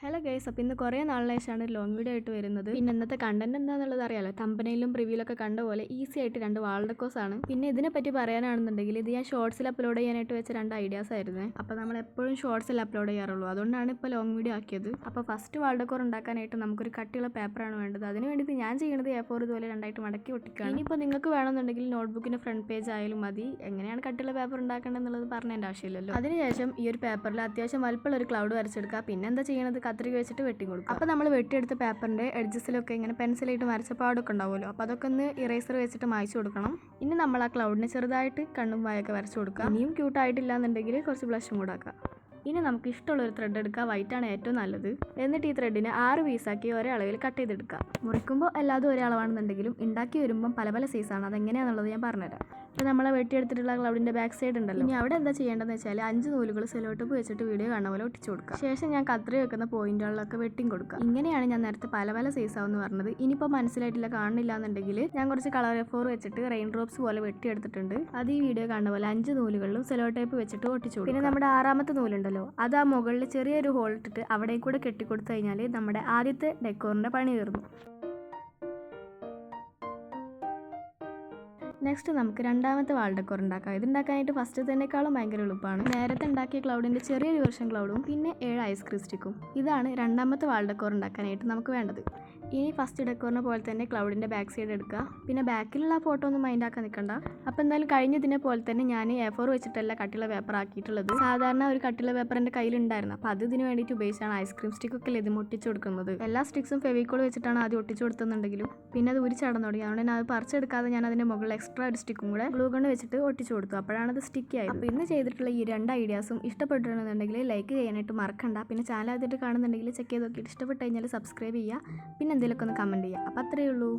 Hello guys, അപ്പോൾ ഇന്ന് കുറേ നാളിന് ശേഷമാണ് ഒരു ലോങ് വീഡിയോ ആയിട്ട് വരുന്നത്. പിന്നെ ഇന്നത്തെ കണ്ടന്റ് എന്താണെന്നുള്ളത് അറിയാലോ, തമ്പനയിലും പ്രിവ്യൂലൊക്കെ കണ്ട പോലെ ഈസി ആയിട്ട് 2 വാൾ ഡെക്കോസ് ആണ്. പിന്നെ ഇതിനെപ്പറ്റി പറയാനാണെന്നുണ്ടെങ്കിൽ ഇത് ഞാൻ ഷോർട്സിൽ അപ്ലോഡ് ചെയ്യാനായിട്ട് വെച്ച 2 ഐഡിയാസ് ആയിരുന്നു. അപ്പോൾ നമ്മൾ എപ്പോഴും ഷോർട്സിൽ അപ്ലോഡ് ചെയ്യാറുള്ളൂ, അതുകൊണ്ടാണ് ഇപ്പോൾ ലോങ് വീഡിയോ ആക്കിയത്. അപ്പോൾ ഫസ്റ്റ് വാൾ ഡെക്കോർ ഉണ്ടാക്കാനായിട്ട് നമുക്കൊരു കട്ടിയുള്ള പേപ്പറാണ് വേണ്ടത്. അതിന് വേണ്ടിയിട്ട് ഞാൻ ചെയ്യുന്നത് A4 ഇതുപോലെ 2ആയിട്ട് മടക്കി ഒട്ടിക്കുകയാണ്. ഇനിയിപ്പോൾ നിങ്ങൾക്ക് വേണമെന്നുണ്ടെങ്കിൽ നോട്ട്ബുക്കിൻ്റെ ഫ്രണ്ട് പേജ് ആയാലും മതി. എങ്ങനെയാണ് കട്ടിയുള്ള പേപ്പർ ഉണ്ടാക്കേണ്ടതെന്നുള്ളത് പറഞ്ഞതിൻ്റെ ആവശ്യമില്ലല്ലോ. അതിനുശേഷം ഈ ഒരു പേപ്പറിൽ അത്യാവശ്യം വലുപ്പമുള്ള ഒരു ക്ലൗഡ് വരച്ചെടുക്കുക. പിന്നെ എന്താ ചെയ്യണത്, കത്രിക വെച്ചിട്ട് വെട്ടി കൊടുക്കുക. അപ്പോൾ നമ്മൾ വെട്ടിയെടുത്ത പേപ്പറിൻ്റെ എഡ്ജസിലൊക്കെ ഇങ്ങനെ പെൻസിലായിട്ട് വരച്ച പാടൊക്കെ ഉണ്ടാവുമല്ലോ, അപ്പോൾ അതൊക്കെ ഒന്ന് ഇറേസർ വെച്ചിട്ട് മായ്ച്ചു കൊടുക്കണം. ഇനി നമ്മൾ ആ ക്ലൗഡിന് ചെറുതായിട്ട് കണ്ണും വായൊക്കെ വരച്ചു കൊടുക്കുക. ഇനിയും ക്യൂട്ടായിട്ടില്ല എന്നുണ്ടെങ്കിൽ കുറച്ച് ബ്ലഷും കൂടെ ആക്കുക. ഇനി നമുക്ക് ഇഷ്ടമുള്ള ഒരു ത്രെഡ് എടുക്കുക. വൈറ്റാണ് ഏറ്റവും നല്ലത്. എന്നിട്ട് ഈ ത്രെഡിനെ 6 പീസാക്കി ഒരേ അളവിൽ കട്ട് ചെയ്തെടുക്കുക. മുറിക്കുമ്പോൾ എല്ലാതും ഒരേ അളവാണെന്നുണ്ടെങ്കിലും ഉണ്ടാക്കി വരുമ്പം പല പല സൈസാണ്. അതെങ്ങനെയാണെന്നുള്ളത് ഞാൻ പറഞ്ഞുതരാം. അപ്പോൾ നമ്മളെ വെട്ടിയെടുത്തിട്ടുള്ള ക്ലൗഡിൻ്റെ ബാക്ക് സൈഡ് ഉണ്ടല്ലോ, ഇനി അവിടെ എന്താ ചെയ്യേണ്ടതെന്ന് വെച്ചാൽ 5 നൂലുകൾ സെല്ലോ ടേപ്പ് വെച്ചിട്ട് വീഡിയോ കാണുന്ന പോലെ ഒട്ടിച്ചു കൊടുക്കുക. ശേഷം ഞാൻ കത്രി വെക്കുന്ന പോയിന്റുകളിലൊക്കെ വെട്ടിയും കൊടുക്കുക. ഇങ്ങനെയാണ് ഞാൻ നേരത്തെ പല പല സൈസാവെന്ന് പറഞ്ഞത്. ഇനിയിപ്പോൾ മനസ്സിലായിട്ടില്ല, കാണുന്നില്ല എന്നുണ്ടെങ്കിൽ ഞാൻ കുറച്ച് കളർ A4 വെച്ചിട്ട് റെയിൻ ഡ്രോപ്സ് പോലെ വെട്ടിയെടുത്തിട്ടുണ്ട്. അത് ഈ വീഡിയോ കാണുന്ന പോലെ 5 നൂലുകളിലും സെല്ലോ ടേപ്പ് വെച്ചിട്ട് ഒട്ടിച്ചു കൊടുക്കുക. പിന്നെ നമ്മുടെ 6ാമത്തെ നൂലുണ്ടല്ലോ, അത് ആ മുകളിൽ ചെറിയൊരു ഹോൾ ഇട്ടിട്ട് അവിടെ കൂടെ കെട്ടിക്കൊടുത്തു കഴിഞ്ഞാൽ നമ്മുടെ ആദ്യത്തെ ഡെക്കോറിൻ്റെ പണി തീർന്നു. നെക്സ്റ്റ് നമുക്ക് 2ാമത്തെ വാൾ ഡെക്കോർ ഉണ്ടാക്കാം. ഇതുണ്ടാക്കാനായിട്ട് ഫസ്റ്റത്തേക്കാളും ഭയങ്കര എളുപ്പമാണ്. നേരത്തെ ഉണ്ടാക്കിയ ക്ലൗഡിൻ്റെ ചെറിയൊരു വെർഷൻ ക്ലൗഡും പിന്നെ 7 ഐസ്ക്രീം സ്റ്റിക്കും. ഇതാണ് 2ാമത്തെ വാൾ ഡെക്കോർ ഉണ്ടാക്കാനായിട്ട് നമുക്ക് വേണ്ടത്. ഇനി ഫസ്റ്റ് ഡെക്കോറിനെ പോലെ തന്നെ ക്ലൗഡിൻ്റെ ബാക്ക് സൈഡ് എടുക്കുക. പിന്നെ ബാക്കിലുള്ള ആ ഫോട്ടോ ഒന്നും മൈൻഡ് ആക്കാൻ നിൽക്കണ്ട. അപ്പോൾ എന്തായാലും കഴിഞ്ഞതിനെ പോലെ തന്നെ ഞാൻ A4 വെച്ചിട്ടല്ല കട്ടിയുള്ള പേപ്പർ ആക്കിയിട്ടുള്ളത്. സാധാരണ ഒരു കട്ടിയുള്ള പേപ്പർ എൻ്റെ കയ്യിലുണ്ടായിരുന്നു, അപ്പോൾ അത് ഇതിന് വേണ്ടിയിട്ട് ഉപയോഗിച്ചാണ്. ഐസ്ക്രീം സ്റ്റിക്കൊക്കെ ഇത് ഒട്ടിച്ചു കൊടുക്കുന്നത്. എല്ലാ സ്റ്റിക്സും ഫെവിക്കോൾ വെച്ചിട്ടാണ് ആദ്യം ഒട്ടിച്ചു കൊടുത്തെന്നുണ്ടെങ്കിലും പിന്നെ അത് ഉരിച്ചടന്നു തുടങ്ങി. അതുകൊണ്ട് തന്നെ അത് പറിച്ചെടുക്കാതെ ഞാൻ അതിൻ്റെ മുകളിൽ എക്സ്ട്രാ ഒരു സ്റ്റിക്കും കൂടെ ഗ്ലൂ ഗൺ വെച്ചിട്ട് ഒട്ടിച്ചു കൊടുത്തു. അപ്പോഴാണ് അത് സ്റ്റിക്കി ആയത്. അപ്പോൾ ഇന്ന് ചെയ്തിട്ടുള്ള ഈ 2 ഐഡിയാസും ഇഷ്ടപ്പെട്ടിട്ടുണ്ടെന്നുണ്ടെങ്കിൽ ലൈക്ക് ചെയ്യാനായിട്ട് മറക്കണ്ട. പിന്നെ ചാനൽ ആദ്യമായിട്ട് കാണുന്നുണ്ടെങ്കിൽ ചെക്ക് ചെയ്ത് നോക്കിയിട്ട് ഇഷ്ടപ്പെട്ട് കഴിഞ്ഞാൽ സബ്സ്ക്രൈബ് ചെയ്യുക. പിന്നെ എന്തെങ്കിലുമൊക്കെ ഒന്ന് കമൻറ്റ് ചെയ്യുക. അപ്പോൾ അത്രയേ ഉള്ളൂ.